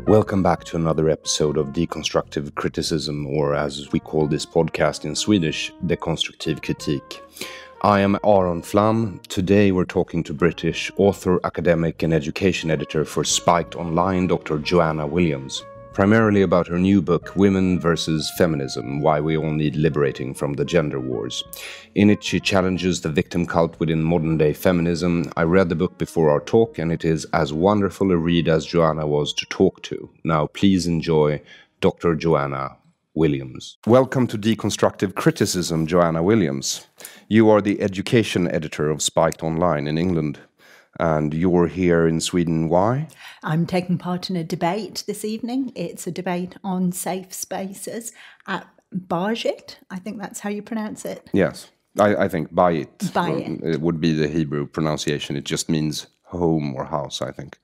Welcome back to another episode of Dekonstruktiv Criticism, or as we call this podcast in Swedish, Dekonstruktiv Kritik. I am Aron Flam. Today we're talking to British author, academic and education editor for Spiked Online, Dr Joanna Williams. Primarily about her new book, Women versus Feminism, Why We All Need Liberating from the Gender Wars. In it, she challenges the victim cult within modern-day feminism. I read the book before our talk, and it is as wonderful a read as Joanna was to talk to. Now, please enjoy Dr. Joanna Williams. Welcome to Dekonstruktiv Criticism, Joanna Williams. You are the education editor of Spiked Online in England. And you're here in Sweden, why? I'm taking part in a debate this evening. It's a debate on safe spaces at Bajit. I think that's how you pronounce it. Yes, I think Bayit. Bayit. It would be the Hebrew pronunciation. It just means home or house, I think.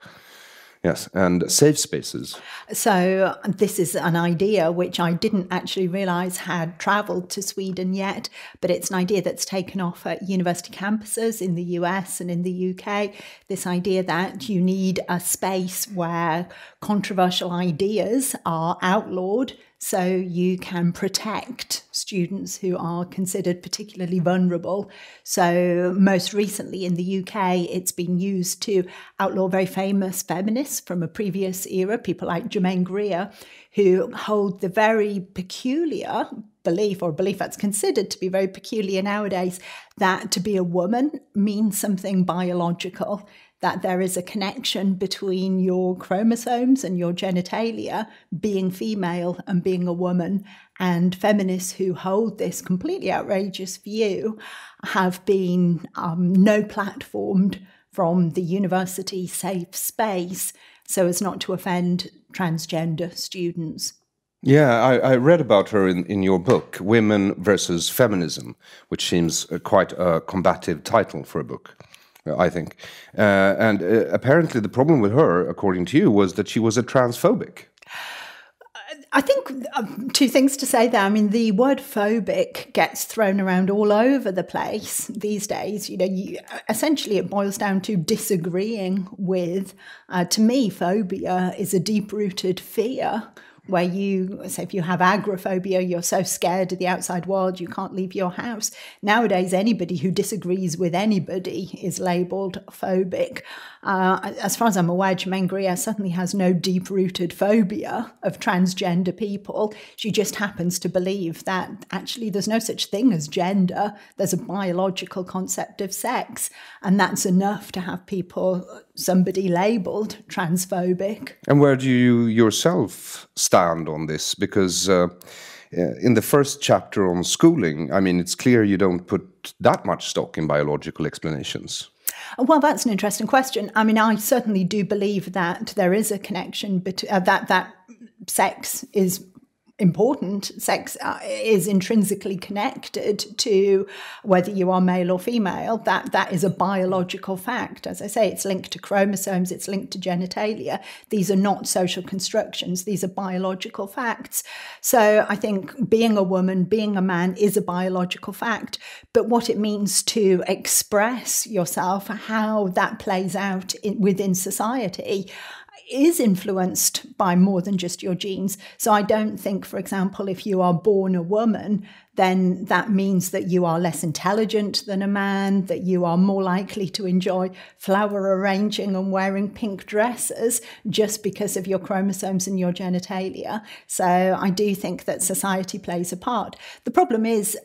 Yes, and safe spaces. So this is an idea which I didn't actually realise had travelled to Sweden yet, but it's an idea that's taken off at university campuses in the US and in the UK. This idea that you need a space where controversial ideas are outlawed so you can protect students who are considered particularly vulnerable. So most recently in the UK, it's been used to outlaw very famous feminists from a previous era, people like Germaine Greer, who hold the very peculiar belief that's considered to be very peculiar nowadays, that to be a woman means something biological, that there is a connection between your chromosomes and your genitalia, being female and being a woman. And feminists who hold this completely outrageous view have been no-platformed from the university safe space so as not to offend transgender students. Yeah, I read about her in your book, Women versus Feminism, which seems quite a combative title for a book, I think. And apparently the problem with her, according to you, was that she was a transphobic. I think two things to say there. I mean, the word phobic gets thrown around all over the place these days. Essentially it boils down to disagreeing with. To me, phobia is a deep-rooted fear, where if you have agoraphobia, you're so scared of the outside world you can't leave your house. Nowadays, anybody who disagrees with anybody is labelled phobic. As far as I'm aware, Germaine Greer certainly has no deep-rooted phobia of transgender people. She just happens to believe that actually there's no such thing as gender. There's a biological concept of sex, and that's enough to have somebody labelled transphobic. And where do you yourself stand on this? Because in the first chapter on schooling, I mean, it's clear you don't put that much stock in biological explanations. Well, that's an interesting question. I mean, I certainly do believe that there is a connection between that sex is important. Sex is intrinsically connected to whether you are male or female. That is a biological fact. As I say, it's linked to chromosomes, it's linked to genitalia. These are not social constructions. These are biological facts. So I think being a woman, being a man is a biological fact. But what it means to express yourself, how that plays out within society, is influenced by more than just your genes. So I don't think, for example, if you are born a woman, then that means that you are less intelligent than a man, that you are more likely to enjoy flower arranging and wearing pink dresses just because of your chromosomes and your genitalia. So I do think that society plays a part. The problem is,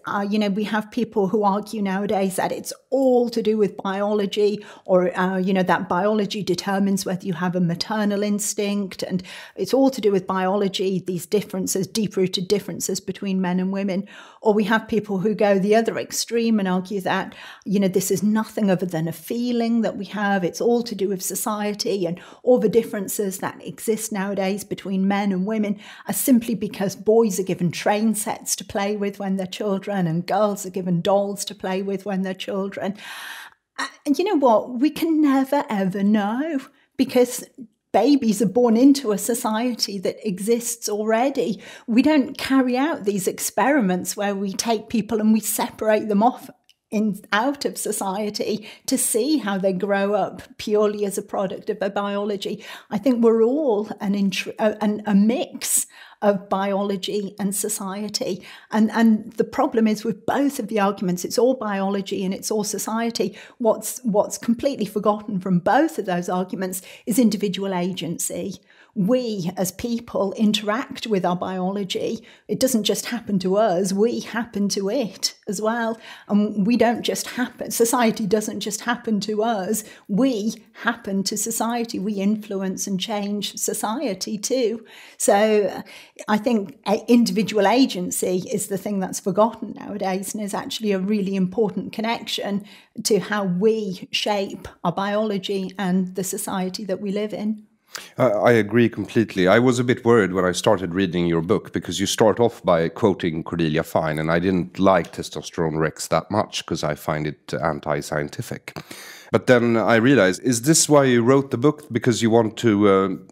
we have people who argue nowadays that it's all to do with biology, or, that biology determines whether you have a maternal instinct, and it's all to do with biology, these differences, deep-rooted differences between men and women. Or we have people who go the other extreme and argue that, this is nothing other than a feeling that we have. It's all to do with society, and all the differences that exist nowadays between men and women are simply because boys are given train sets to play with when they're children and girls are given dolls to play with when they're children. And you know what? We can never, ever know, because babies are born into a society that exists already. We don't carry out these experiments where we take people and we separate them off out of society to see how they grow up purely as a product of their biology. I think we're all a mix of biology and society. And the problem is with both of the arguments, it's all biology and it's all society. What's completely forgotten from both of those arguments is individual agency. We as people interact with our biology. It doesn't just happen to us, we happen to it as well. And we don't just happen, society doesn't just happen to us, we happen to society. We influence and change society too. So I think individual agency is the thing that's forgotten nowadays and is actually a really important connection to how we shape our biology and the society that we live in. I agree completely. I was a bit worried when I started reading your book because you start off by quoting Cordelia Fine, and I didn't like Testosterone Rex that much because I find it anti-scientific. But then I realized, is this why you wrote the book? Because you want to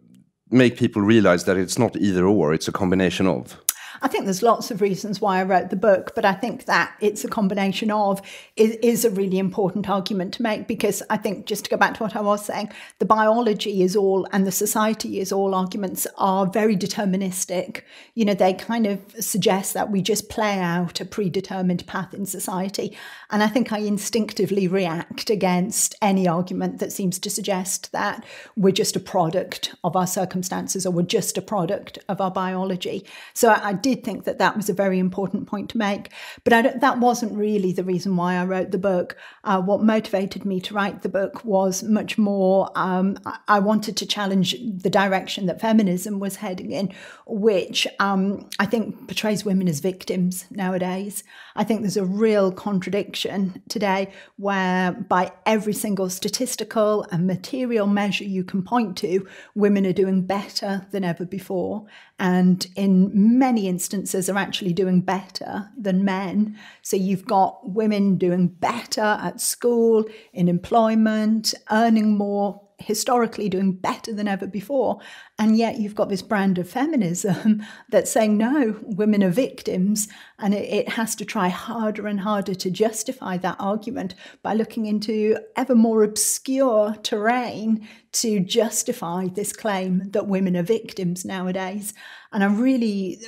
make people realize that it's not either or, it's a combination of? I think there's lots of reasons why I wrote the book, but I think that it's a combination of is a really important argument to make, because I think, just to go back to what I was saying, the biology is all and the society is all arguments are very deterministic. You know, they kind of suggest that we just play out a predetermined path in society. And I think I instinctively react against any argument that seems to suggest that we're just a product of our circumstances or we're just a product of our biology. So I did think that that was a very important point to make, but that wasn't really the reason why I wrote the book. What motivated me to write the book was much more, I wanted to challenge the direction that feminism was heading in, which I think portrays women as victims nowadays. I think there's a real contradiction today where by every single statistical and material measure you can point to, women are doing better than ever before. And in many instances are actually doing better than men. So you've got women doing better at school, in employment, earning more, historically doing better than ever before. And yet you've got this brand of feminism that's saying, no, women are victims. And it has to try harder and harder to justify that argument by looking into ever more obscure terrain to justify this claim that women are victims nowadays. And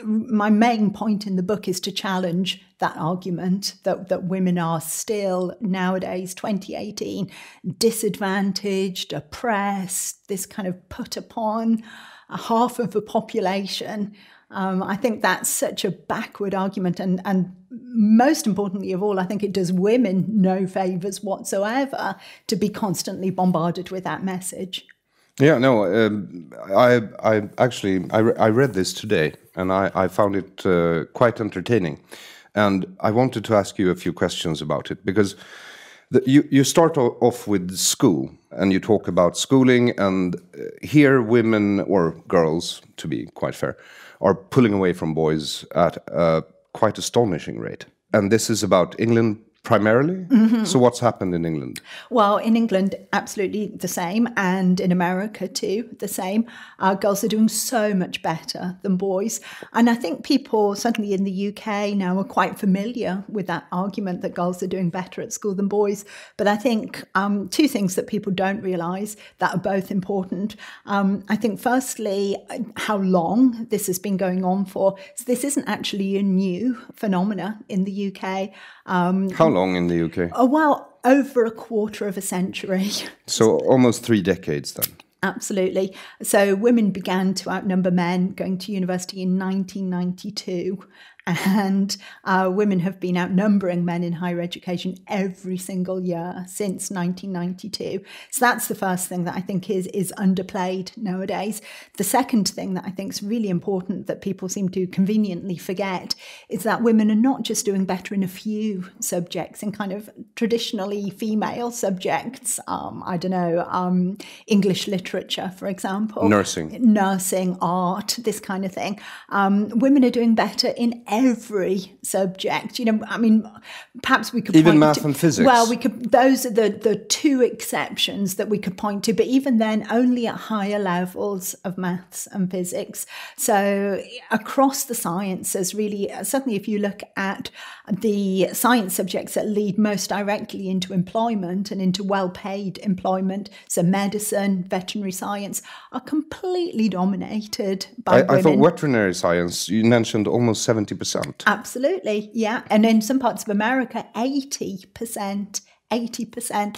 my main point in the book is to challenge that argument that women are still nowadays, 2018, disadvantaged, oppressed, this kind of put upon half of the population. I think that's such a backward argument. And most importantly of all, I think it does women no favours whatsoever to be constantly bombarded with that message. Yeah, no, I read this today and I found it quite entertaining. And I wanted to ask you a few questions about it, because you start off with school and you talk about schooling, and here women, or girls to be quite fair, are pulling away from boys at a quite astonishing rate. And this is about England primarily? Mm-hmm. So what's happened in England? Well, in England, absolutely the same. And in America too, the same. Girls are doing so much better than boys. And I think people, certainly in the UK now, are quite familiar with that argument that girls are doing better at school than boys. But I think two things that people don't realise that are both important. I think firstly, how long this has been going on for. So this isn't actually a new phenomena in the UK. How long in the UK? Oh, well, over a quarter of a century. So almost 3 decades then. Absolutely. So women began to outnumber men going to university in 1992. And women have been outnumbering men in higher education every single year since 1992. So that's the first thing that I think is underplayed nowadays. The second thing that I think is really important that people seem to conveniently forget is that women are not just doing better in a few subjects, in kind of traditionally female subjects. English literature, for example. Nursing, art, this kind of thing. Women are doing better in every subject. Perhaps we could even point math to, and physics. Well, we could. Those are the two exceptions that we could point to, but even then, only at higher levels of maths and physics. So across the sciences, really, certainly if you look at the science subjects that lead most directly into employment and into well-paid employment, so medicine, veterinary science, are completely dominated by women. I thought veterinary science, you mentioned almost 70%. Absolutely, yeah. And in some parts of America, 80%. 80%.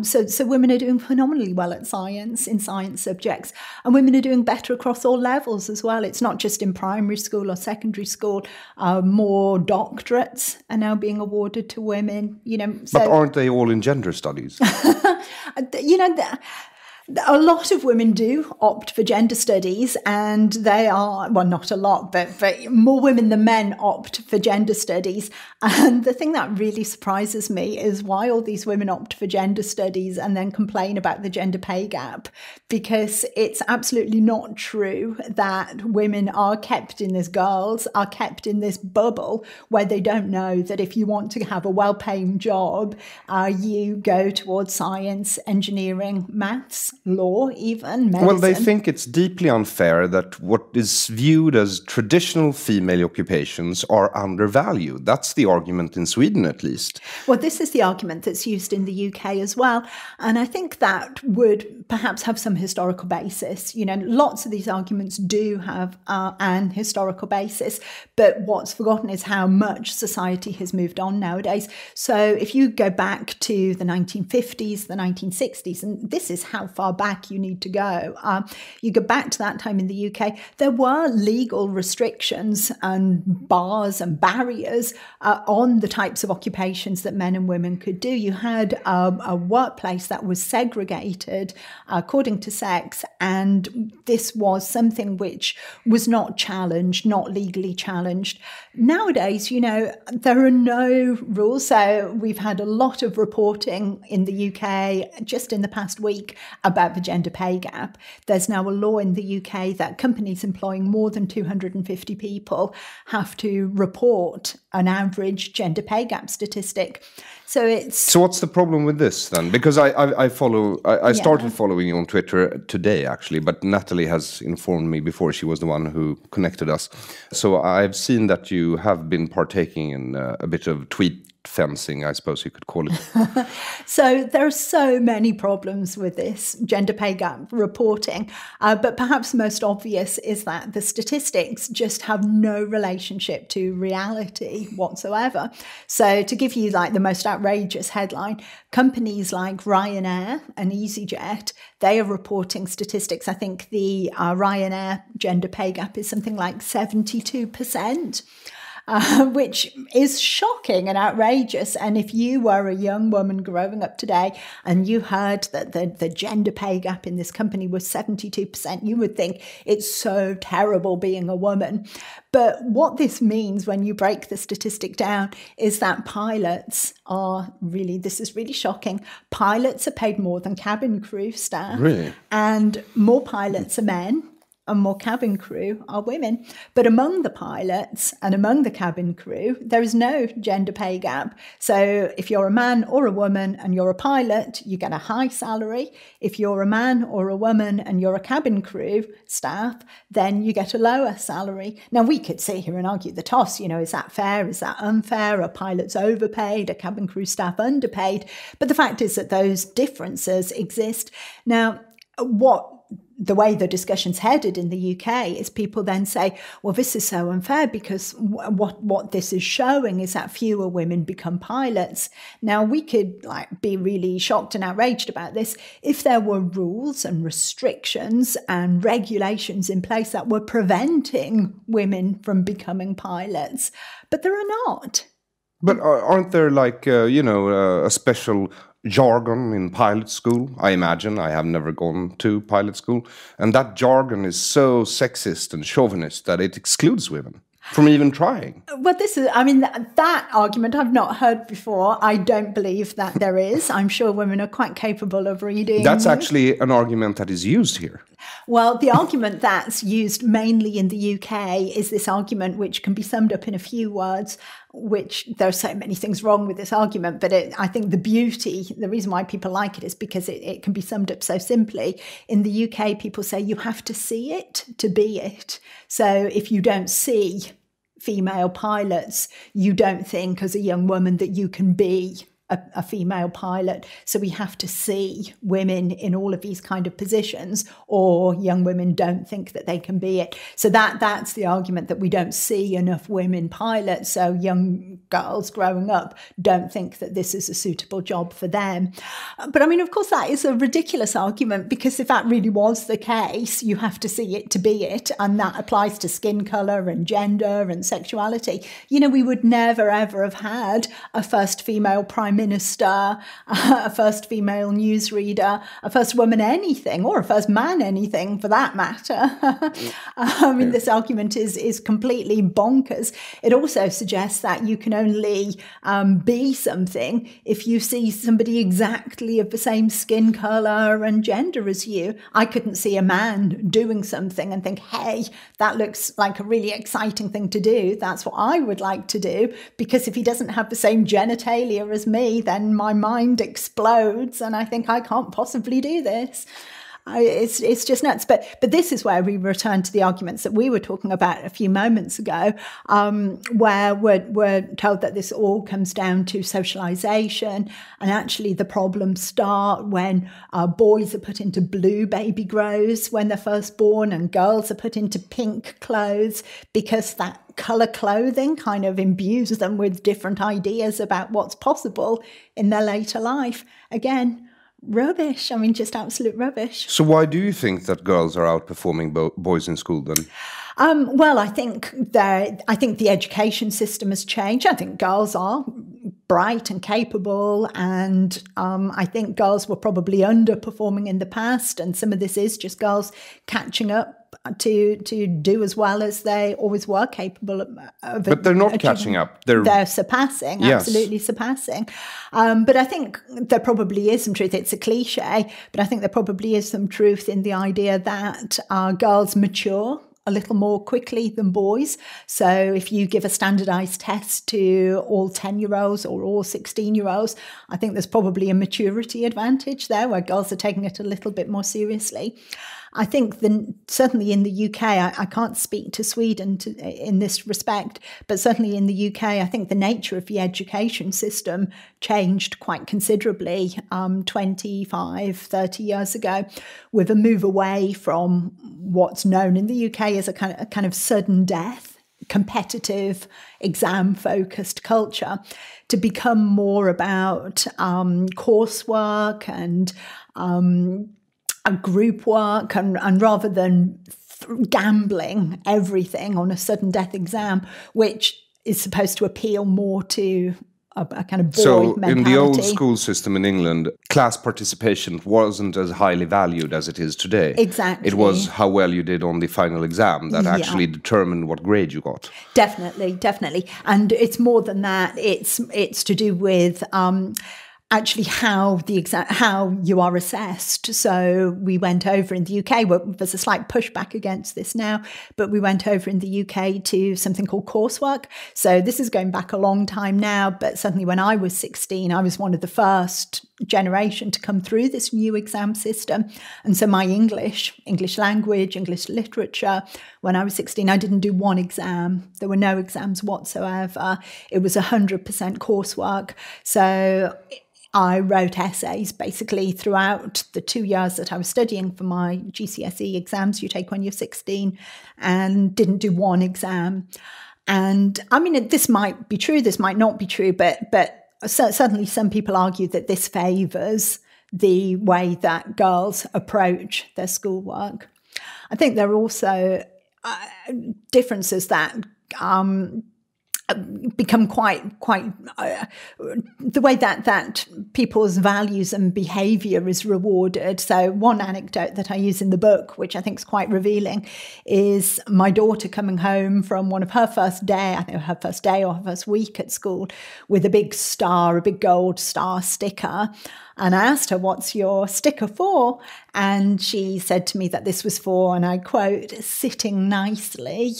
So women are doing phenomenally well at science, in science subjects. And women are doing better across all levels as well. It's not just in primary school or secondary school. More doctorates are now being awarded to women. But aren't they all in gender studies? A lot of women do opt for gender studies, and they are, well, not a lot, but more women than men opt for gender studies. And the thing that really surprises me is why all these women opt for gender studies and then complain about the gender pay gap, because it's absolutely not true that women are kept in this, girls are kept in this bubble where they don't know that if you want to have a well-paying job, you go towards science, engineering, maths, law, even medicine. Well, they think it's deeply unfair that what is viewed as traditional female occupations are undervalued. That's the argument in Sweden, at least. Well, this is the argument that's used in the UK as well. And I think that would perhaps have some historical basis. Lots of these arguments do have an historical basis, but what's forgotten is how much society has moved on nowadays. So if you go back to the 1950s, the 1960s, and this is how far back you need to go. You go back to that time in the UK, there were legal restrictions and bars and barriers on the types of occupations that men and women could do. You had a workplace that was segregated according to sex, and this was something which was not challenged, not legally challenged. Nowadays, there are no rules. So we've had a lot of reporting in the UK just in the past week about the gender pay gap. There's now a law in the UK that companies employing more than 250 people have to report an average gender pay gap statistic. So what's the problem with this then? Because I started following you on Twitter today, actually, but Natalie has informed me before. She was the one who connected us. So I've seen that you have been partaking in a bit of tweet fencing, I suppose you could call it. So there are so many problems with this gender pay gap reporting, but perhaps most obvious is that the statistics just have no relationship to reality whatsoever. So to give you the most outrageous headline, companies like Ryanair and EasyJet, they are reporting statistics. I think the Ryanair gender pay gap is something like 72%. Which is shocking and outrageous. And if you were a young woman growing up today and you heard that the gender pay gap in this company was 72%, you would think it's so terrible being a woman. But what this means when you break the statistic down is that pilots are really, this is really shocking, pilots are paid more than cabin crew staff. Really? And more pilots are men. And more cabin crew are women. But among the pilots and among the cabin crew, there is no gender pay gap. So if you're a man or a woman and you're a pilot, you get a high salary. If you're a man or a woman and you're a cabin crew staff, then you get a lower salary. Now, we could sit here and argue the toss, is that fair? Is that unfair? Are pilots overpaid? Are cabin crew staff underpaid? But the fact is that those differences exist. Now, the way the discussion's headed in the UK is people then say, well, this is so unfair because what this is showing is that fewer women become pilots. Now, we could be really shocked and outraged about this if there were rules and restrictions and regulations in place that were preventing women from becoming pilots, but there are not. But aren't there a special jargon in pilot school? I imagine. I have never gone to pilot school. And that jargon is so sexist and chauvinist that it excludes women. from even trying? Well, that argument I've not heard before. I don't believe that there is. I'm sure women are quite capable of reading. That's actually an argument that is used here. Well, the argument that's used mainly in the UK is this argument, which can be summed up in a few words, which there are so many things wrong with this argument, but I think the reason why people like it is because it can be summed up so simply. In the UK, people say you have to see it to be it. So if you don't see female pilots, you don't think as a young woman that you can be a female pilot. So we have to see women in all of these kind of positions, or young women don't think that they can be it. So that's the argument, that we don't see enough women pilots. So young girls growing up don't think that this is a suitable job for them. But of course, that is a ridiculous argument, because if that really was the case, you have to see it to be it. And that applies to skin colour and gender and sexuality. We would never, ever have had a first female prime minister, a first female newsreader, a first woman anything, or a first man anything for that matter. This argument is completely bonkers. It also suggests that you can only be something if you see somebody exactly of the same skin colour and gender as you. I couldn't see a man doing something and think, hey, that looks like a really exciting thing to do. That's what I would like to do, because if he doesn't have the same genitalia as me, then my mind explodes and I think I can't possibly do this. It's just nuts. But this is where we return to the arguments that we were talking about a few moments ago, where we're told that this all comes down to socialization. And actually the problems start when boys are put into blue baby grows when they're first born, and girls are put into pink clothes, because that colour clothing kind of imbues them with different ideas about what's possible in their later life. Again, rubbish. Just absolute rubbish. So why do you think that girls are outperforming boys in school then? Well, I think the education system has changed. I think girls are bright and capable, and I think girls were probably underperforming in the past, and some of this is just girls catching up to do as well as they always were capable of. But they're not catching up. They're surpassing, yes. Absolutely surpassing. But I think there probably is some truth. It's a cliche, but I think there probably is some truth in the idea that girls mature a little more quickly than boys. So if you give a standardized test to all 10-year-olds or all 16-year-olds, I think there's probably a maturity advantage there, where girls are taking it a little bit more seriously. I think certainly in the UK, I can't speak to Sweden in this respect, but certainly in the UK, I think the nature of the education system changed quite considerably 25, 30 years ago, with a move away from what's known in the UK as a kind of sudden death, competitive, exam-focused culture, to become more about coursework and group work, and rather than gambling everything on a sudden death exam, which is supposed to appeal more to a kind of boy mentality. In the old school system in England, class participation wasn't as highly valued as it is today. Exactly. It was how well you did on the final exam that actually determined what grade you got. Definitely. And it's more than that. It's to do with actually how you are assessed. So we went over in the UK, there's a slight pushback against this now, but we went over in the UK to something called coursework. So this is going back a long time now, but certainly when I was 16, I was one of the first generation to come through this new exam system. And so my English language, English literature, when I was 16, I didn't do one exam. There were no exams whatsoever. It was 100% coursework. So I wrote essays basically throughout the 2 years that I was studying for my GCSE exams you take when you're 16, and didn't do one exam. And this might be true, this might not be true, but certainly some people argue that this favours the way that girls approach their schoolwork. I think there are also differences that become quite the way that people's values and behavior is rewarded. So one anecdote that I use in the book, which I think is quite revealing, is my daughter coming home from one of her first day, I think her first day or her first week at school, with a big star, a big gold star sticker. And I asked her, what's your sticker for? And she said to me that this was for, and I quote, sitting nicely.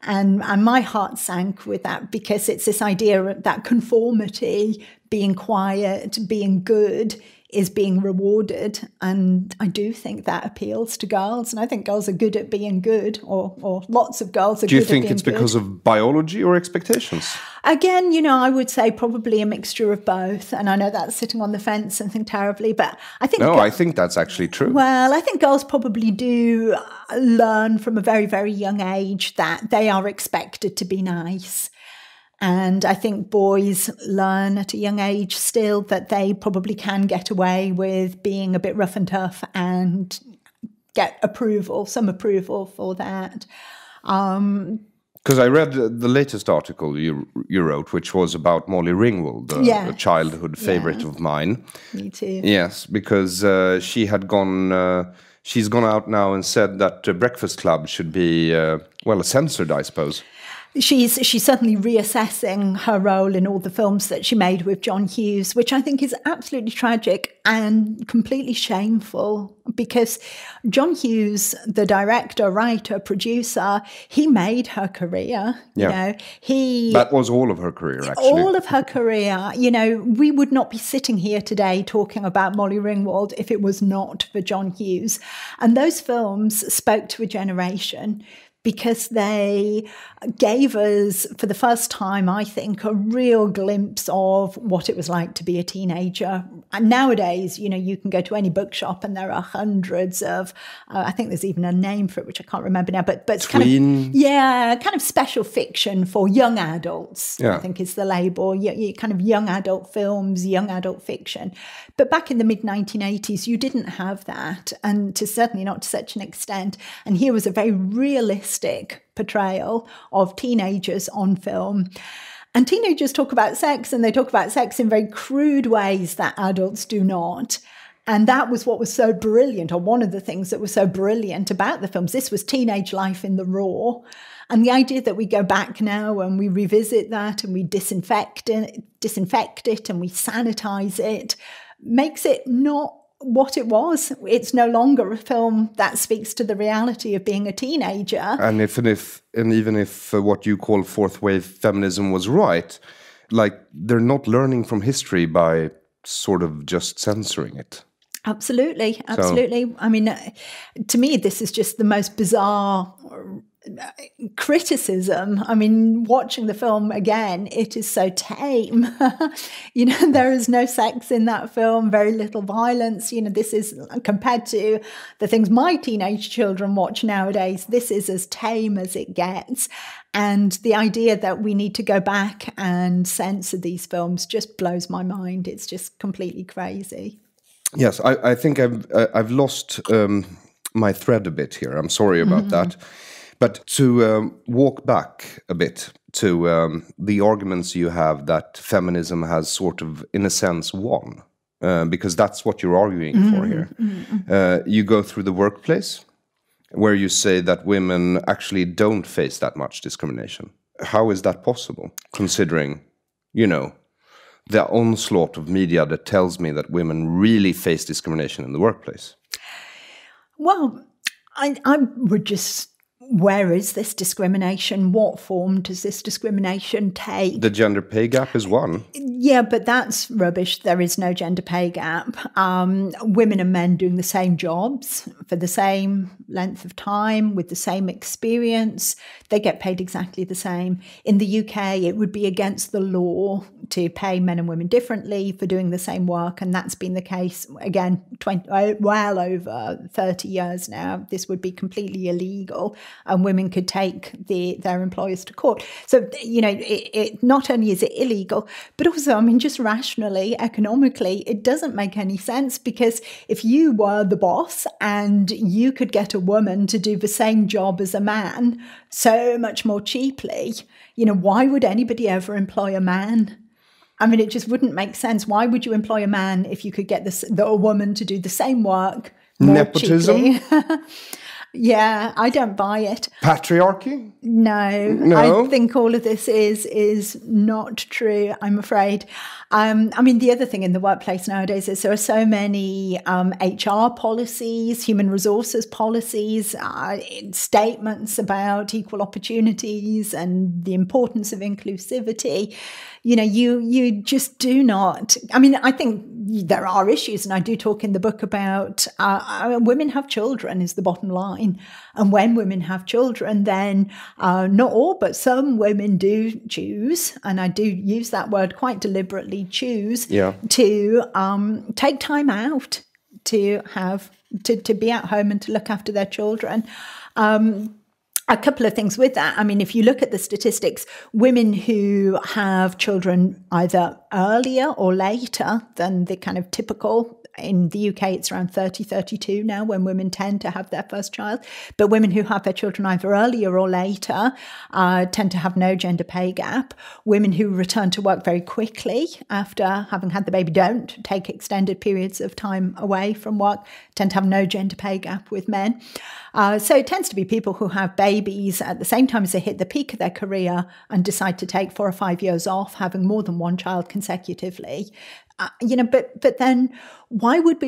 And my heart sank with that, because it's this idea that conformity, being quiet, being good, is being rewarded. And I do think that appeals to girls. And I think girls are good at being good, or lots of girls are good at being good. Do you think it's because of biology or expectations? Again, I would say probably a mixture of both. And I know that's sitting on the fence and think terribly, but I think... No, I think that's actually true. Well, I think girls probably do learn from a very, very young age that they are expected to be nice. And I think boys learn at a young age still that they probably can get away with being a bit rough and tough and get some approval for that. Because I read the latest article you wrote, which was about Molly Ringwald, a childhood favorite of mine. Me too. Yes, because she's gone out now and said that Breakfast Club should be, censored, I suppose. She's certainly reassessing her role in all the films that she made with John Hughes, which I think is absolutely tragic and completely shameful, because John Hughes, the director, writer, producer, he made her career. Yeah. That was all of her career, actually. All of her career. We would not be sitting here today talking about Molly Ringwald if it was not for John Hughes. And those films spoke to a generation, because they gave us, for the first time, I think, a real glimpse of what it was like to be a teenager. And nowadays, you can go to any bookshop and there are hundreds of, I think there's even a name for it, which I can't remember now, but it's kind of special fiction for young adults, I think is the label. Kind of young adult films, young adult fiction. But back in the mid-1980s, you didn't have that, and certainly not to such an extent. And here was a very realistic portrayal of teenagers on film. And teenagers talk about sex, and they talk about sex in very crude ways that adults do not. And that was what was so brilliant, or one of the things that was so brilliant about the films. This was teenage life in the raw. And the idea that we go back now and we revisit that and we disinfect it and we sanitize it makes it not what it was. It's no longer a film that speaks to the reality of being a teenager. And even if what you call fourth wave feminism was right, they're not learning from history by sort of just censoring it. Absolutely. I mean, to me, this is just the most bizarre criticism. I mean, watching the film again, it is so tame. There is no sex in that film, very little violence. This is, compared to the things my teenage children watch nowadays, this is as tame as it gets. And the idea that we need to go back and censor these films just blows my mind. It's just completely crazy. Yes, I think I've lost my thread a bit here. I'm sorry about that. But to walk back a bit to the arguments you have that feminism has sort of, in a sense, won, because that's what you're arguing for here. You go through the workplace, where you say that women actually don't face that much discrimination. How is that possible, considering, the onslaught of media that tells me that women really face discrimination in the workplace? Well, I would just... Where is this discrimination? What form does this discrimination take? The gender pay gap is one. Yeah, but that's rubbish. There is no gender pay gap. Women and men doing the same jobs for the same length of time with the same experience, they get paid exactly the same. In the UK, it would be against the law to pay men and women differently for doing the same work. And that's been the case, again, well over 30 years now. This would be completely illegal. and women could take their employers to court. So, it not only is it illegal, but also, I mean, just rationally, economically, it doesn't make any sense, because if you were the boss and you could get a woman to do the same job as a man so much more cheaply, why would anybody ever employ a man? I mean, it just wouldn't make sense. Why would you employ a man if you could get a woman to do the same work more Nepotism? cheaply? Yeah, I don't buy it. Patriarchy? No. I think all of this is not true, I'm afraid. I mean, the other thing in the workplace nowadays is there are so many HR policies, human resources policies, statements about equal opportunities and the importance of inclusivity. You just do not. I mean, I think there are issues, and I do talk in the book about women have children is the bottom line. And when women have children, then not all, but some women do choose, and I do use that word quite deliberately, choose to take time out to be at home and to look after their children. A couple of things with that. I mean, if you look at the statistics, women who have children either earlier or later than the kind of typical, in the UK, it's around 30, 32 now when women tend to have their first child. But women who have their children either earlier or later tend to have no gender pay gap. Women who return to work very quickly after having had the baby, don't take extended periods of time away from work, tend to have no gender pay gap with men. So it tends to be people who have babies at the same time as they hit the peak of their career and decide to take 4 or 5 years off, having more than one child consecutively. But then why would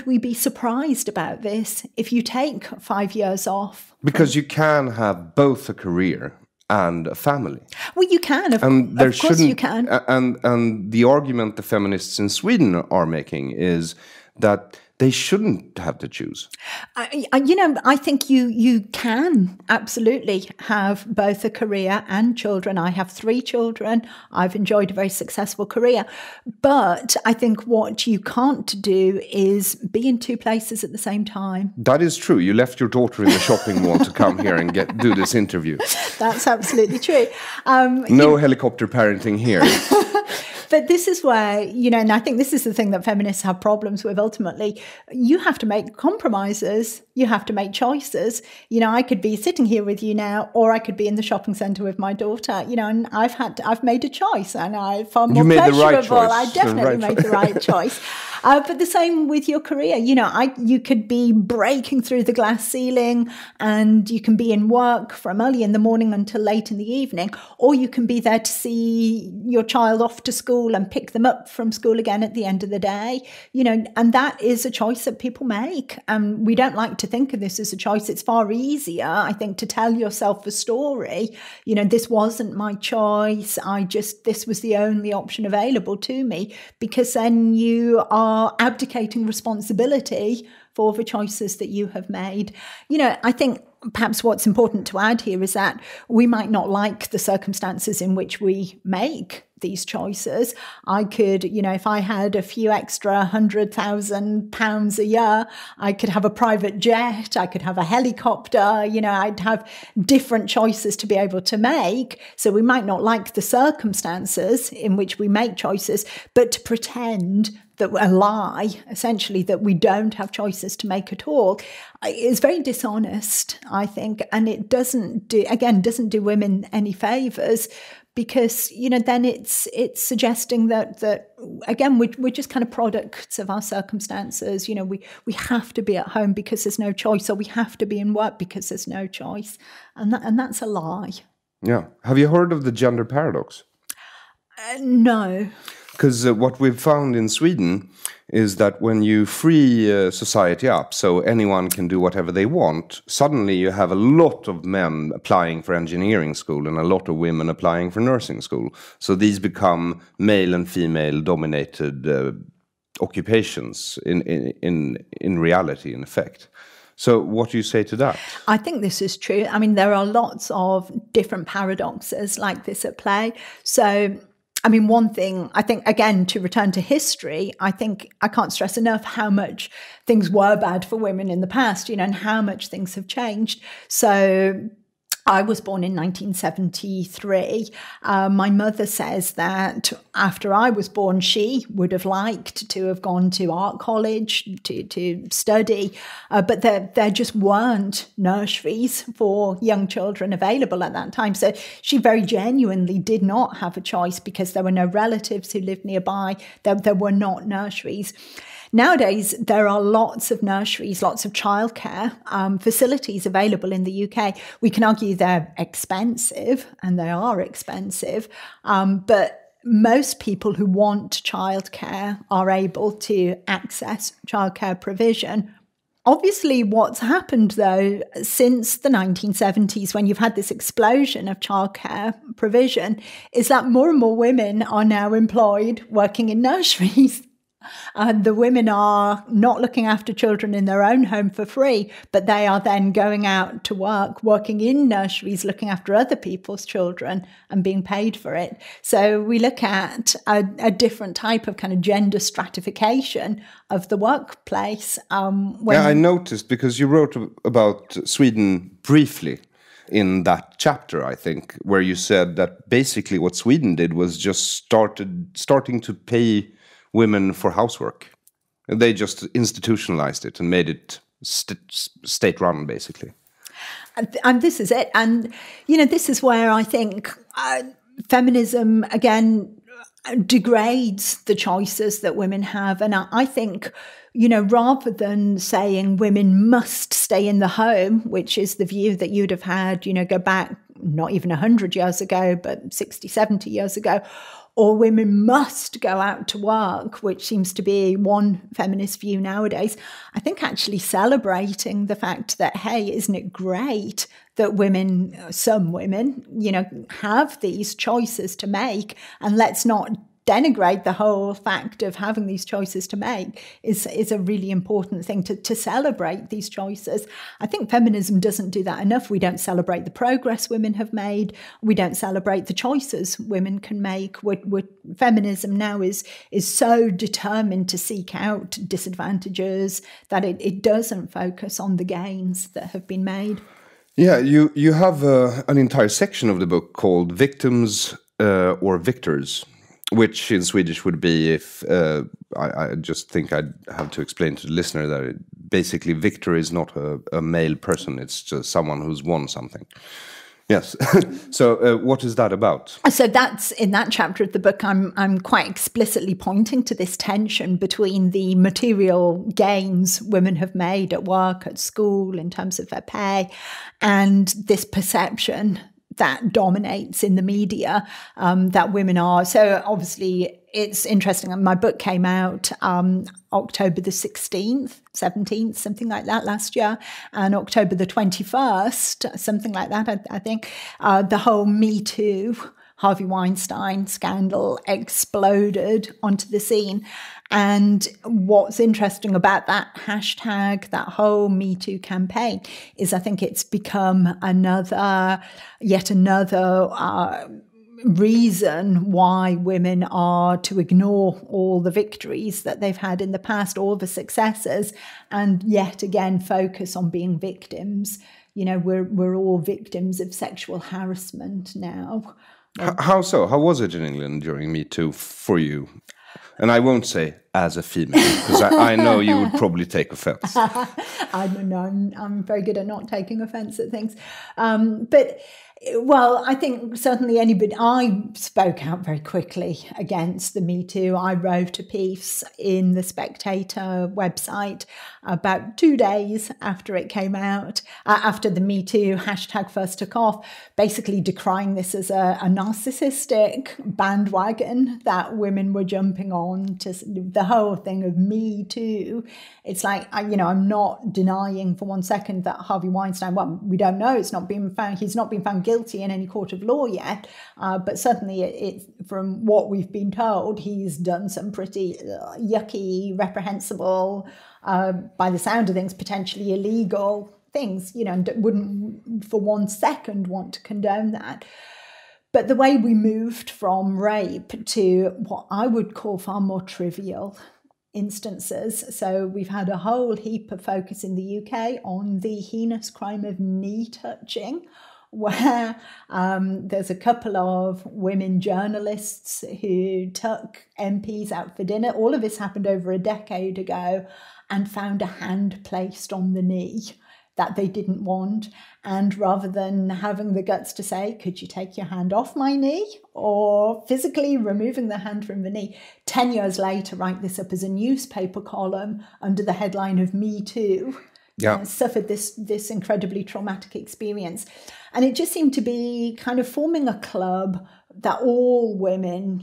we be surprised about this if you take 5 years off? Because you can have both a career and a family. Well, you can. Of course you can. And the argument the feminists in Sweden are making is that they shouldn't have to choose. I think you can absolutely have both a career and children. I have 3 children. I've enjoyed a very successful career. But I think what you can't do is be in 2 places at the same time. That is true. You left your daughter in the shopping mall to come here and do this interview. That's absolutely true. No helicopter parenting here. But this is where, and I think this is the thing that feminists have problems with ultimately. You have to make compromises. You have to make choices. I could be sitting here with you now, or I could be in the shopping centre with my daughter, and I've made a choice, and I far more pleasurable. Right choice. I definitely made the right choice. But the same with your career. You could be breaking through the glass ceiling, and you can be in work from early in the morning until late in the evening, or you can be there to see your child off to school and pick them up from school again at the end of the day, and that is a choice that people make. And we don't like to think of this as a choice. It's far easier, I think, to tell yourself a story. This wasn't my choice. This was the only option available to me, because then you are abdicating responsibility for the choices that you have made. I think perhaps what's important to add here is that we might not like the circumstances in which we make these choices. I could, if I had a few extra £100,000 a year, I could have a private jet, I could have a helicopter, I'd have different choices to be able to make. So we might not like the circumstances in which we make choices, but to pretend that a lie, essentially, that we don't have choices to make at all, is very dishonest, I think. And it doesn't do women any favours, because, then it's suggesting that again, we're just kind of products of our circumstances. We have to be at home because there's no choice, or we have to be in work because there's no choice. And that's a lie. Yeah. Have you heard of the gender paradox? No. Because what we've found in Sweden is that when you free society up so anyone can do whatever they want, suddenly you have a lot of men applying for engineering school and a lot of women applying for nursing school. So these become male and female dominated occupations in reality, in effect. So what do you say to that? I think this is true. I mean, there are lots of different paradoxes like this at play. So I mean, one thing, I think, again, to return to history, I think I can't stress enough how much things were bad for women in the past, and how much things have changed. So I was born in 1973. My mother says that after I was born, she would have liked to have gone to art college to study, but there just weren't nurseries for young children available at that time. So she very genuinely did not have a choice because there were no relatives who lived nearby. There were not nurseries. Nowadays, there are lots of nurseries, lots of childcare facilities available in the UK. We can argue they're expensive, and they are expensive, but most people who want childcare are able to access childcare provision. Obviously, what's happened, though, since the 1970s, when you've had this explosion of childcare provision, is that more and more women are now employed working in nurseries. The women are not looking after children in their own home for free, but they are then going out to work, working in nurseries, looking after other people's children and being paid for it. So we look at a different type of kind of gender stratification of the workplace. I noticed, because you wrote about Sweden briefly in that chapter, I think, where you said that basically what Sweden did was just starting to pay women for housework. They just institutionalized it and made it state-run, basically. And this is it. And, this is where I think feminism, again, degrades the choices that women have. And I think, rather than saying women must stay in the home, which is the view that you'd have had, go back not even 100 years ago, but 60, 70 years ago, or women must go out to work, which seems to be one feminist view nowadays. I think actually celebrating the fact that, hey, isn't it great that some women, have these choices to make, and let's not denigrate the whole fact of having these choices to make is a really important thing to celebrate these choices. I think feminism doesn't do that enough. We don't celebrate the progress women have made. We don't celebrate the choices women can make. Feminism now is so determined to seek out disadvantages that it doesn't focus on the gains that have been made. Yeah, you have an entire section of the book called Victims or Victors, which in Swedish would be, if I just think I'd have to explain to the listener that basically victor is not a male person, it's just someone who's won something. Yes. So what is that about? So that's in that chapter of the book, I'm quite explicitly pointing to this tension between the material gains women have made at work, at school, in terms of their pay, and this perception that dominates in the media, that women are. So obviously it's interesting. My book came out October the 16th, 17th, something like that last year. And October the 21st, something like that, I think, the whole Me Too, Harvey Weinstein scandal exploded onto the scene. And what's interesting about that hashtag, that whole Me Too campaign, is I think it's become yet another reason why women are to ignore all the victories that they've had in the past, all the successes, and yet again focus on being victims. We're all victims of sexual harassment now. How so? How was it in England during Me Too for you? And I won't say as a female, because I know you would probably take offense. I'm very good at not taking offense at things. Well, I think certainly I spoke out very quickly against the Me Too. I wrote a piece in the Spectator website about 2 days after it came out, after the Me Too hashtag first took off, basically decrying this as a narcissistic bandwagon that women were jumping on to the whole thing of Me Too. It's like, I'm not denying for 1 second that Harvey Weinstein, well, we don't know, he's not been found guilty in any court of law yet, but certainly from what we've been told, he's done some pretty yucky, reprehensible, by the sound of things, potentially illegal things, and wouldn't for 1 second want to condone that. But the way we moved from rape to what I would call far more trivial instances. So we've had a whole heap of focus in the UK on the heinous crime of knee touching, where there's a couple of women journalists who took MPs out for dinner. All of this happened over a decade ago, and found a hand placed on the knee that they didn't want. And rather than having the guts to say, could you take your hand off my knee, or physically removing the hand from the knee, 10 years later, write this up as a newspaper column under the headline of Me Too. Suffered this incredibly traumatic experience. And it just seemed to be kind of forming a club that all women,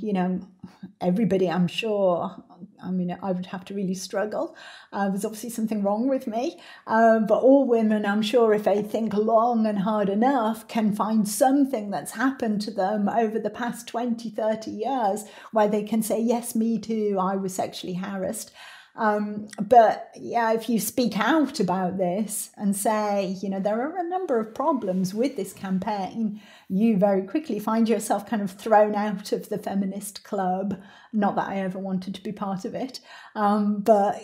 everybody, I'm sure, I would have to really struggle. There's obviously something wrong with me. But all women, I'm sure, if they think long and hard enough, can find something that's happened to them over the past 20, 30 years where they can say, yes, me too, I was sexually harassed. But if you speak out about this and say, there are a number of problems with this campaign, you very quickly find yourself kind of thrown out of the feminist club. Not that I ever wanted to be part of it. So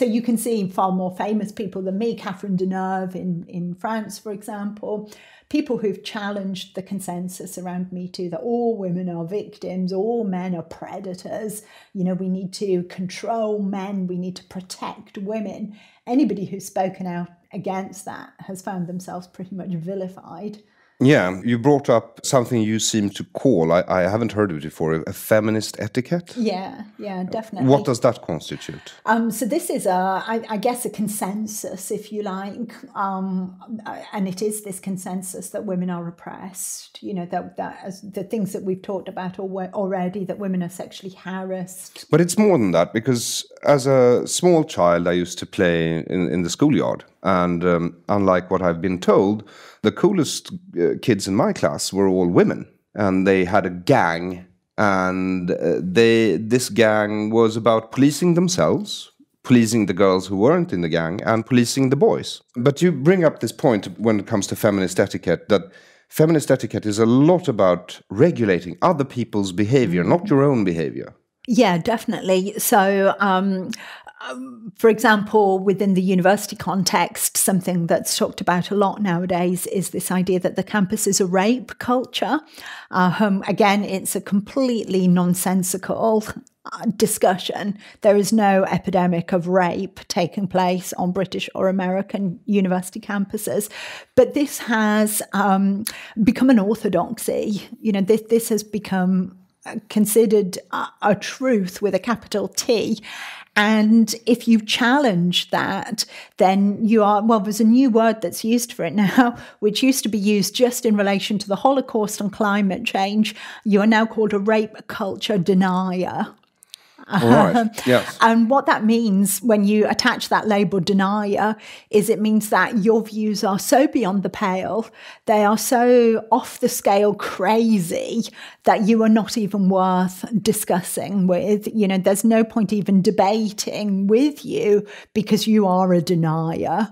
you can see far more famous people than me, Catherine Deneuve in France, for example, people who've challenged the consensus around Me Too, that all women are victims, all men are predators. We need to control men, we need to protect women. Anybody who's spoken out against that has found themselves pretty much vilified. Yeah, you brought up something you seem to call, I haven't heard of it before, a feminist etiquette? Yeah, definitely. What does that constitute? So this is, I guess, a consensus, if you like, and it is this consensus that women are oppressed, that as the things that we've talked about already, that women are sexually harassed. But it's more than that, because as a small child, I used to play in the schoolyard. And unlike what I've been told, the coolest kids in my class were all women. And they had a gang. And this gang was about policing themselves, policing the girls who weren't in the gang, and policing the boys. But you bring up this point when it comes to feminist etiquette, that feminist etiquette is a lot about regulating other people's behavior, not your own behavior. Yeah, definitely. So, for example, within the university context, something that's talked about a lot nowadays is this idea that the campus is a rape culture. Again, it's a completely nonsensical discussion. There is no epidemic of rape taking place on British or American university campuses. But this has become an orthodoxy. This has become considered a truth with a capital T. And if you challenge that, then you are, there's a new word that's used for it now, which used to be used just in relation to the Holocaust and climate change. You are now called a rape culture denier. All right. Yes. And what that means when you attach that label denier is it means that your views are so beyond the pale, they are so off the scale crazy that you are not even worth discussing with. There's no point even debating with you because you are a denier.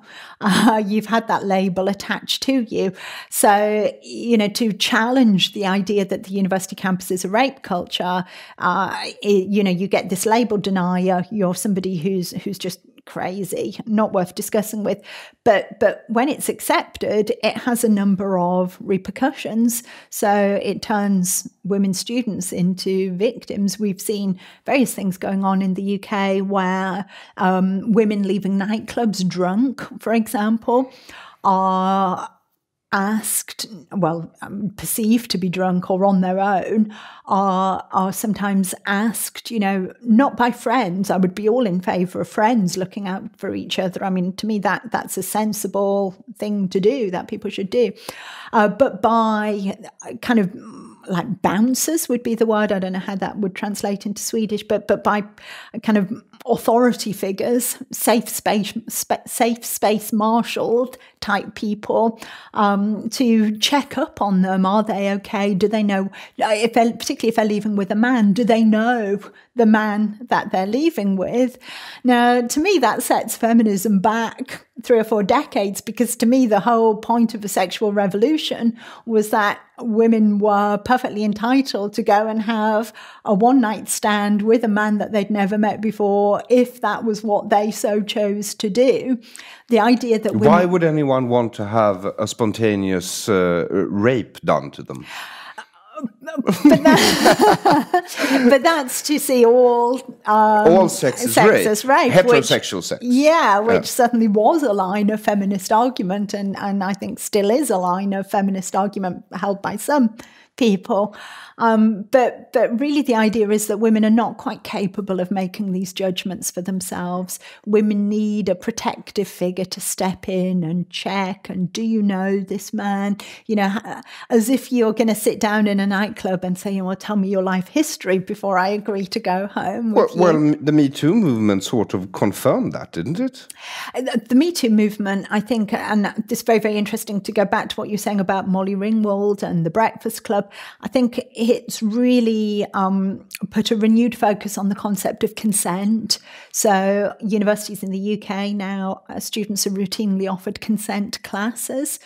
You've had that label attached to you. So, to challenge the idea that the university campus is a rape culture, you get this label denier. You're somebody who's just crazy, not worth discussing with. But when it's accepted, it has a number of repercussions. So it turns women students into victims. We've seen various things going on in the UK where women leaving nightclubs drunk, for example, are asked, perceived to be drunk or on their own, are sometimes asked, not by friends. I would be all in favour of friends looking out for each other. I mean, to me, that's a sensible thing to do, that people should do. But by kind of like bouncers would be the word. I don't know how that would translate into Swedish, but by kind of authority figures, safe space marshal type people, to check up on them. Are they okay? Do they know, particularly if they're leaving with a man, do they know the man that they're leaving with? Now, to me, that sets feminism back 3 or 4 decades, because to me, the whole point of the sexual revolution was that women were perfectly entitled to go and have a one-night stand with a man that they'd never met before, if that was what they so chose to do. The idea that women... Why would anyone want to have a spontaneous rape done to them? But that's to see all sex as rape. Heterosexual sex. Yeah, which certainly was a line of feminist argument, and I think still is a line of feminist argument held by some people. But really the idea is that women are not quite capable of making these judgments for themselves. Women need a protective figure to step in and check, and do you know this man? You know, as if you're going to sit down in a nightclub and say, well, tell me your life history before I agree to go home with you. Well, the Me Too movement sort of confirmed that, didn't it? The Me Too movement, I think, and this is very, very interesting to go back to what you're saying about Molly Ringwald and the Breakfast Club. I think it's really put a renewed focus on the concept of consent. So universities in the UK now, students are routinely offered consent classes,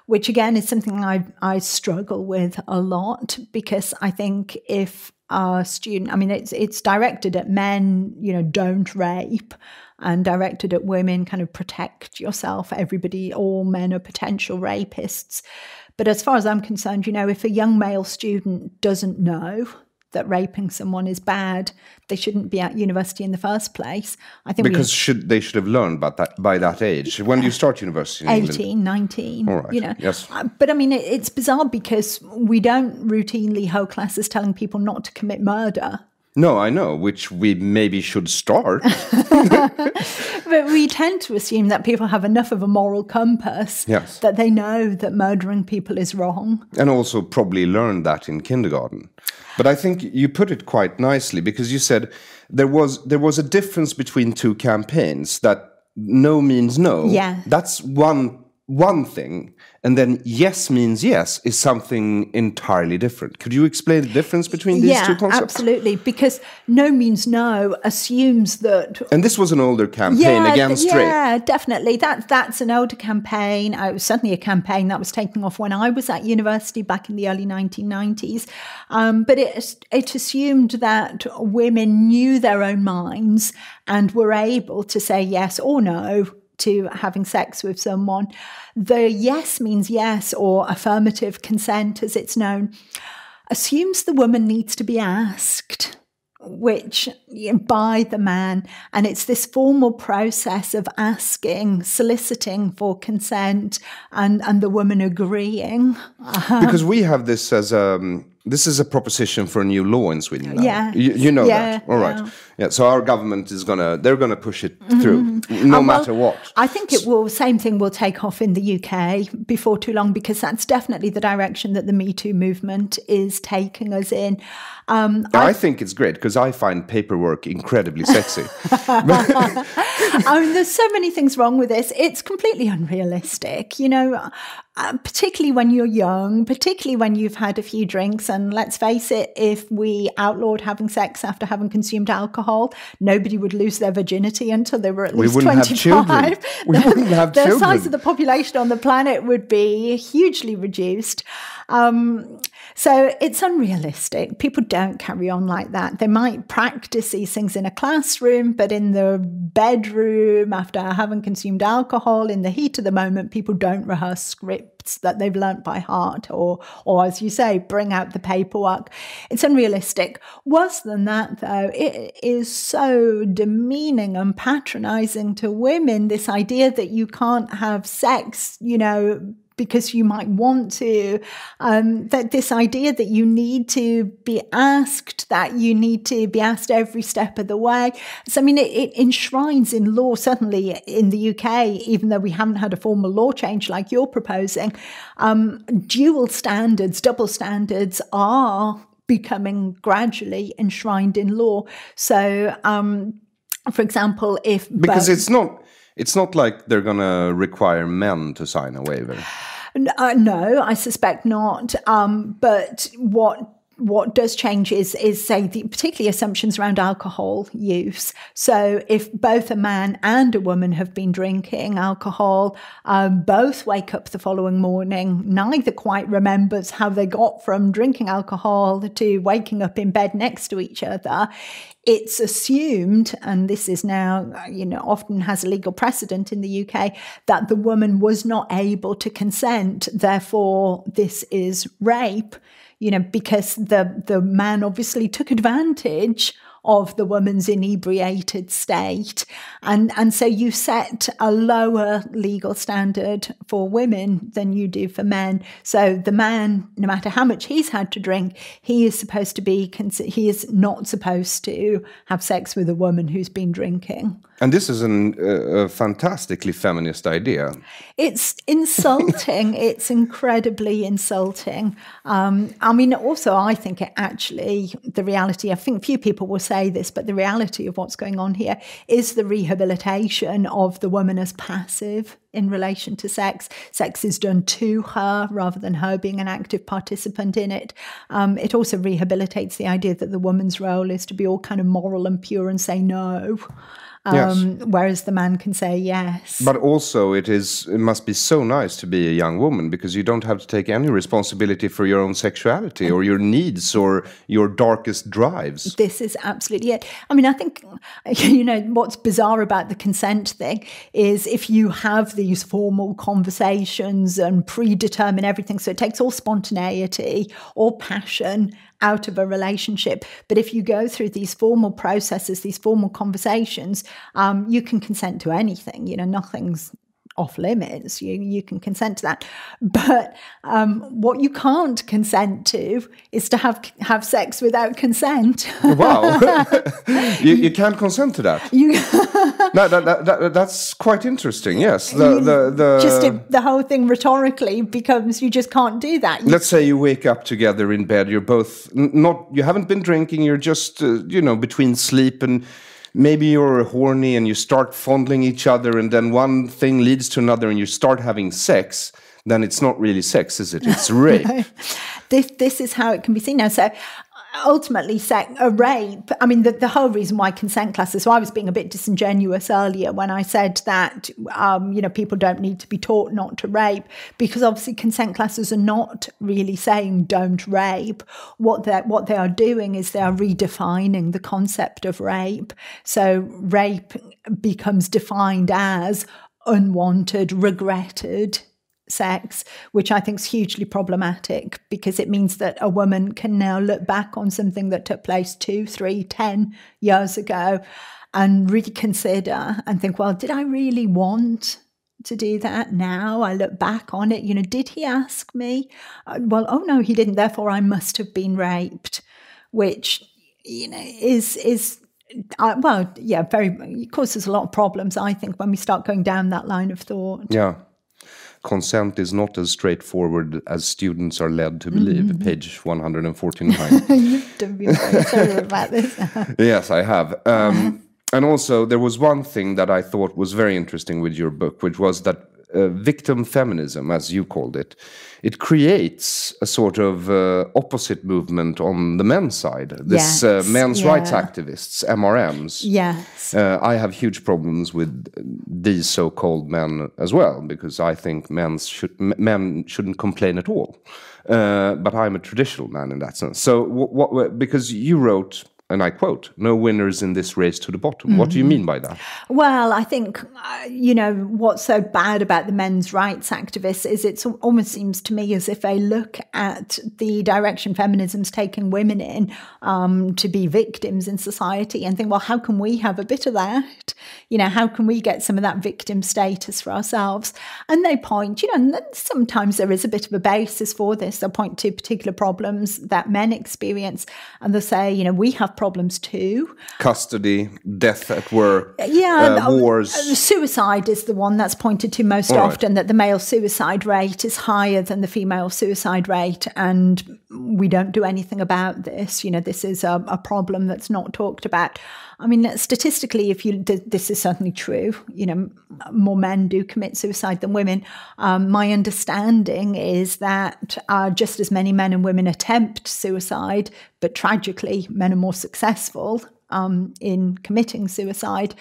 which again is something I struggle with a lot, because I think if a student, I mean, it's directed at men, you know, don't rape, and directed at women, kind of protect yourself. Everybody, all men are potential rapists. But as far as I'm concerned, you know, if a young male student doesn't know that raping someone is bad, they shouldn't be at university in the first place. I think because they should have learned about that by that age. When do you start university in 18, England? 19, all right. You know. Yes. But I mean, it's bizarre because we don't routinely hold classes telling people not to commit murder. No, I know, which we maybe should start. But we tend to assume that people have enough of a moral compass that they know that murdering people is wrong. And also probably learned that in kindergarten. But I think you put it quite nicely, because you said there was a difference between two campaigns, that no means no. Yeah. That's one thing, and then yes means yes is something entirely different. Could you explain the difference between these two concepts? Yeah, absolutely, because no means no assumes that... And this was an older campaign against rape. Yeah, definitely. That's an older campaign. It was certainly a campaign that was taking off when I was at university back in the early 1990s. But it assumed that women knew their own minds and were able to say yes or no to having sex with someone. The yes means yes, or affirmative consent as it's known, assumes the woman needs to be asked, which by the man, and it's this formal process of asking, soliciting for consent, and the woman agreeing. Because we have this as this is a proposition for a new law in Sweden now. Yeah. You know that. All right. Yeah. So our government they're gonna push it through, no matter what. I think same thing will take off in the UK before too long, because that's definitely the direction that the Me Too movement is taking us in. I think it's great, because I find paperwork incredibly sexy. I mean, there's so many things wrong with this. It's completely unrealistic, you know, particularly when you're young, particularly when you've had a few drinks. And let's face it, if we outlawed having sex after having consumed alcohol, nobody would lose their virginity until they were at least 25. We wouldn't have children. The size of the population on the planet would be hugely reduced. So it's unrealistic. People don't carry on like that. They might practice these things in a classroom, but in the bedroom, after having consumed alcohol, in the heat of the moment, people don't rehearse scripts that they've learnt by heart, or as you say, bring out the paperwork. It's unrealistic. Worse than that, though, it is so demeaning and patronizing to women, this idea that you can't have sex, you know, because you might want to, that this idea that you need to be asked, that you need to be asked every step of the way. So, I mean, it enshrines in law, certainly in the UK, even though we haven't had a formal law change like you're proposing, dual standards, double standards are becoming gradually enshrined in law. So, for example, because it's not like they're going to require men to sign a waiver. No, I suspect not. But what what does change is say, particularly assumptions around alcohol use. So if both a man and a woman have been drinking alcohol, both wake up the following morning, neither quite remembers how they got from drinking alcohol to waking up in bed next to each other, it's assumed, and this is now, often has a legal precedent in the UK, that the woman was not able to consent, therefore this is rape. Because the man obviously took advantage of the woman's inebriated state. And so you set a lower legal standard for women than you do for men. So the man, no matter how much he's had to drink, he is not supposed to have sex with a woman who's been drinking. And this is a fantastically feminist idea. It's insulting. It's incredibly insulting. Also, I think the reality, I think few people will say this, but the reality of what's going on here is the rehabilitation of the woman as passive in relation to sex. Sex is done to her rather than her being an active participant in it. It also rehabilitates the idea that the woman's role is to be all kind of moral and pure and say no. Yes. Whereas the man can say yes. But also it must be so nice to be a young woman, because you don't have to take any responsibility for your own sexuality or your needs or your darkest drives. This is absolutely it. I think, what's bizarre about the consent thing is if you have these formal conversations and predetermine everything, so it takes all spontaneity, all passion out of a relationship. But if you go through these formal processes, these formal conversations, you can consent to anything. Nothing's off limits. You can consent to that. But what you can't consent to is to have sex without consent. Wow. you can't consent to that? That's quite interesting, yes. The whole thing rhetorically becomes you just can't do that. Let's say you wake up together in bed, you're both you haven't been drinking, you're just, between sleep and maybe you're horny and you start fondling each other, and then one thing leads to another and you start having sex, then it's not really sex, is it? It's rape. This is how it can be seen now. So ultimately, rape, the whole reason why consent classes, so I was being a bit disingenuous earlier when I said that, people don't need to be taught not to rape, because obviously consent classes are not really saying don't rape. What they are doing is they are redefining the concept of rape. So rape becomes defined as unwanted, regretted sex, which I think is hugely problematic, because it means that a woman can now look back on something that took place 2, 3, 10 years ago and reconsider and think, well, did I really want to do that? Now I look back on it, did he ask me? Well, oh no, he didn't, therefore I must have been raped, which, is it causes a lot of problems, I think, when we start going down that line of thought. Yeah. Consent is not as straightforward as students are led to believe. Page 149. You've done me very sorry about this. Yes, I have. And also, there was one thing that I thought was very interesting with your book, which was that victim feminism, as you called it, it creates a sort of opposite movement on the men's side. This men's rights activists, MRMs. Yes. I have huge problems with these so-called men as well, because I think men shouldn't complain at all. But I'm a traditional man in that sense. So because you wrote, and I quote, "No winners in this race to the bottom." What do you mean by that? Well, I think, what's so bad about the men's rights activists is it almost seems to me as if they look at the direction feminism's taking women in to be victims in society and think, well, how can we have a bit of that? How can we get some of that victim status for ourselves? And they point, and sometimes there is a bit of a basis for this. They'll point to particular problems that men experience, and they'll say, we have problems too. Custody, death at work, wars. Suicide is the one that's pointed to most often, that the male suicide rate is higher than the female suicide rate, and we don't do anything about this. This is a problem that's not talked about. I mean, statistically, this is certainly true. More men do commit suicide than women. My understanding is that just as many men and women attempt suicide, but tragically, men are more successful in committing suicide.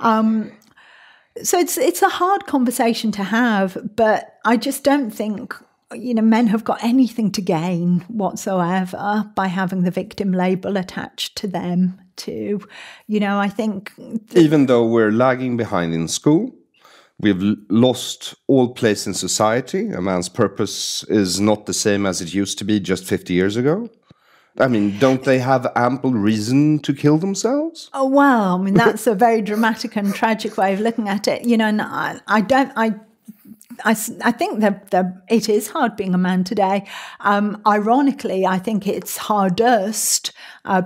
So it's a hard conversation to have, but I just don't think men have got anything to gain whatsoever by having the victim label attached to them too. I think... Even though we're lagging behind in school, we've lost all place in society. A man's purpose is not the same as it used to be just 50 years ago. I mean, don't they have ample reason to kill themselves? Oh, well, I mean, that's a very dramatic and tragic way of looking at it. And I think that it is hard being a man today. Ironically, I think it's hardest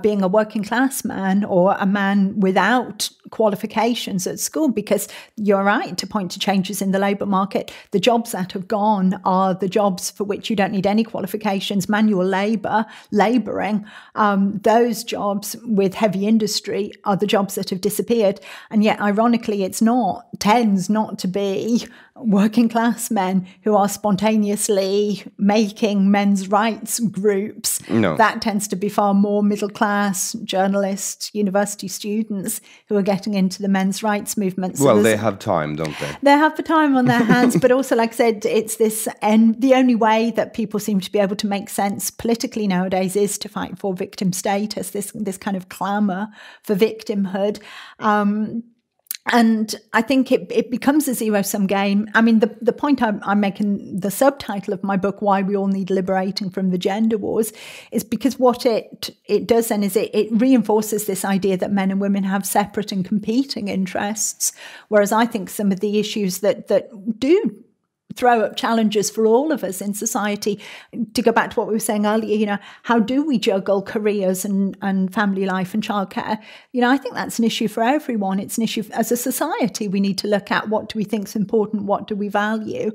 being a working class man or a man without qualifications at school, because you're right to point to changes in the labour market. The jobs that have gone are the jobs for which you don't need any qualifications, manual labour, labouring. Those jobs with heavy industry are the jobs that have disappeared. And yet, ironically, tends not to be working class men who are spontaneously making men's rights groups. No. That tends to be far more middle class journalists, university students who are getting into the men's rights movement. So they have time, don't they? They have the time on their hands, but also, like I said, it's this, and the only way that people seem to be able to make sense politically nowadays is to fight for victim status, this kind of clamour for victimhood. And I think it becomes a zero-sum game. I mean, the point I'm making, the subtitle of my book, Why We All Need Liberating from the Gender Wars, is because what it does then is it reinforces this idea that men and women have separate and competing interests, whereas I think some of the issues that do throw up challenges for all of us in society. To go back to what we were saying earlier, how do we juggle careers and family life and childcare? I think that's an issue for everyone. It's an issue as a society. We need to look at what do we think is important, what do we value.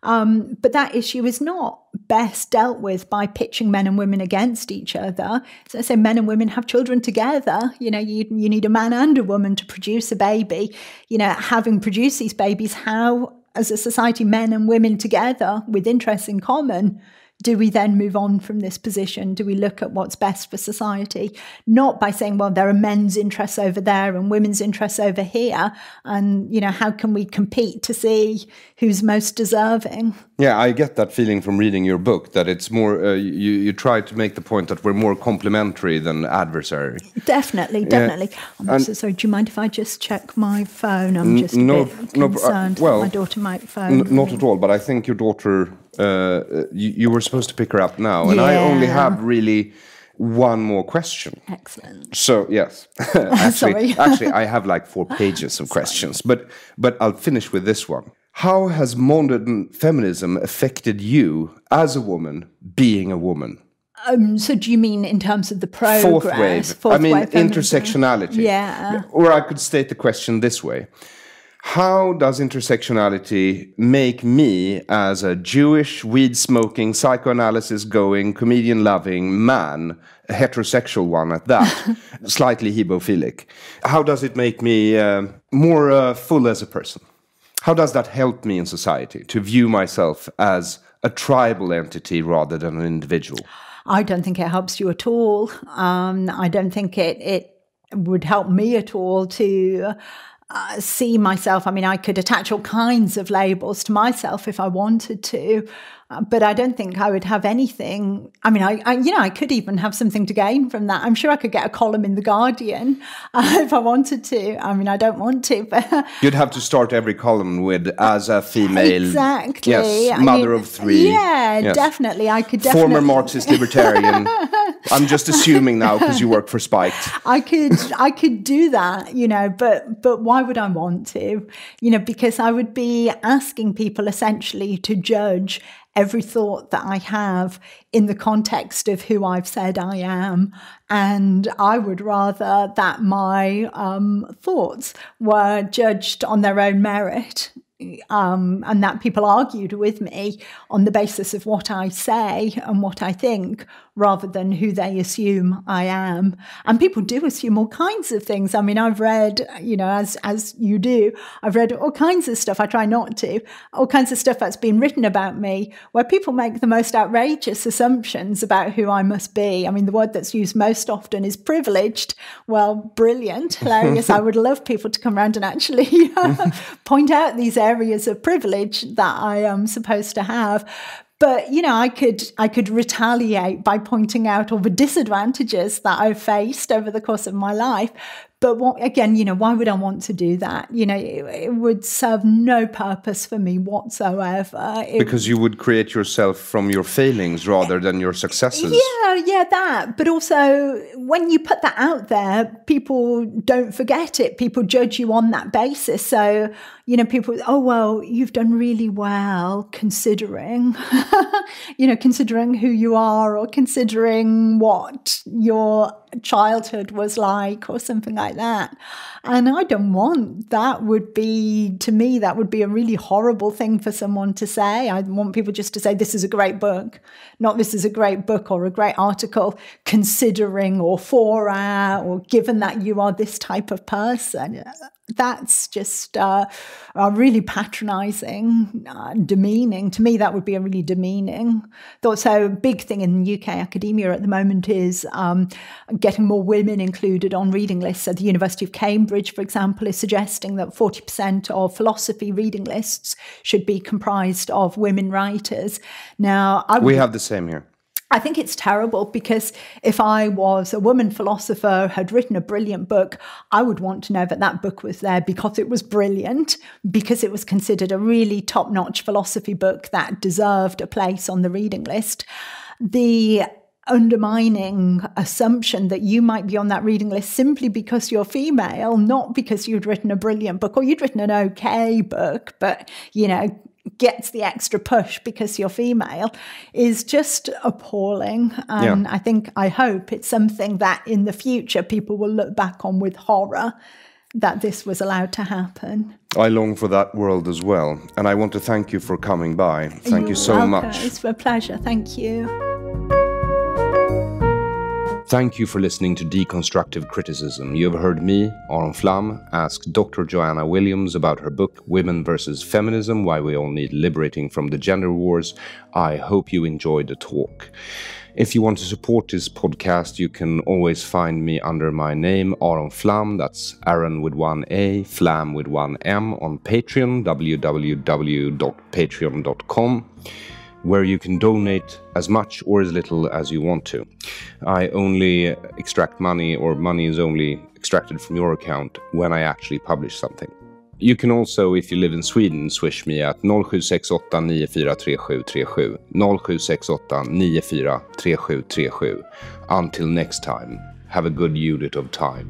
But that issue is not best dealt with by pitching men and women against each other. So I say men and women have children together. You need a man and a woman to produce a baby. Having produced these babies, how, as a society, men and women together with interests in common, do we then move on from this position? Do we look at what's best for society? Not by saying, well, there are men's interests over there and women's interests over here. And, how can we compete to see who's most deserving? Yeah, I get that feeling from reading your book, that it's more, you try to make the point that we're more complementary than adversary. Definitely. I'm so sorry. Do you mind if I just check my phone? I'm just a bit concerned that my daughter might phone. Not at all, but I think your daughter... you were supposed to pick her up now, and I only have really one more question. Excellent. So yes, actually, I have like 4 pages of questions, but I'll finish with this one. How has modern feminism affected you as a woman, being a woman? So do you mean in terms of the progress? Fourth wave intersectionality. Yeah. Or I could state the question this way. How does intersectionality make me, as a Jewish, weed-smoking, psychoanalysis-going, comedian-loving man, a heterosexual one at that, slightly hemophilic, how does it make me more full as a person? How does that help me in society to view myself as a tribal entity rather than an individual? I don't think it helps you at all. I don't think it would help me at all to... see myself. I mean, I could attach all kinds of labels to myself if I wanted to, but I don't think I would have anything. I mean, I could even have something to gain from that. I'm sure I could get a column in The Guardian if I wanted to. I mean, I don't want to, but... You'd have to start every column with, as a female... Exactly. Yes, mother of 3. Yeah, yes. Definitely. I could definitely... Former Marxist libertarian. I'm just assuming now because you work for Spiked. I could do that, but why would I want to? Because I would be asking people essentially to judge every thought that I have in the context of who I've said I am. And I would rather that my thoughts were judged on their own merit, and that people argued with me on the basis of what I say and what I think, rather than who they assume I am. And people do assume all kinds of things. I mean, I've read, as you do, I've read all kinds of stuff. I try not to. All kinds of stuff that's been written about me where people make the most outrageous assumptions about who I must be. I mean, the word that's used most often is privileged. Well, brilliant, hilarious. I would love people to come around and actually point out these areas of privilege that I am supposed to have. But, I could retaliate by pointing out all the disadvantages that I've faced over the course of my life. But why would I want to do that? It would serve no purpose for me whatsoever. Because you would create yourself from your failings rather than your successes. Yeah, that. But also, when you put that out there, people don't forget it. People judge you on that basis. So, people, oh, well, you've done really well considering, considering who you are, or considering what your childhood was like, or something like that. And I don't want that. To me, that would be a really horrible thing for someone to say. I want people just to say, this is a great book, not this is a great book or a great article, considering or or given that you are this type of person. That's just really patronizing, demeaning. To me, that would be a really demeaning thought. So a big thing in UK academia at the moment is getting more women included on reading lists. So the University of Cambridge, for example, is suggesting that 40% of philosophy reading lists should be comprised of women writers. Now, we have the same here. I think it's terrible, because if I was a woman philosopher, had written a brilliant book, I would want to know that that book was there because it was brilliant, because it was considered a really top-notch philosophy book that deserved a place on the reading list. The undermining assumption that you might be on that reading list simply because you're female, not because you'd written a brilliant book or you'd written an okay book, but, gets the extra push because you're female, is just appalling. And I hope it's something that in the future people will look back on with horror, that this was allowed to happen. I long for that world as well. And I want to thank you for coming by. Thank you so much. It's a pleasure. Thank you. Thank you for listening to Deconstructive Criticism. You have heard me, Aron Flam, ask Dr. Joanna Williams about her book, Women vs. Feminism, Why We All Need Liberating from the Gender Wars. I hope you enjoyed the talk. If you want to support this podcast, you can always find me under my name, Aron Flam. That's Aron with one A, Flam with one M, on Patreon, www.patreon.com. where you can donate as much or as little as you want to. I only extract money, or money is only extracted from your account when I actually publish something. You can also, if you live in Sweden, swish me at 0768 943737, 0768 943737. Until next time, have a good unit of time.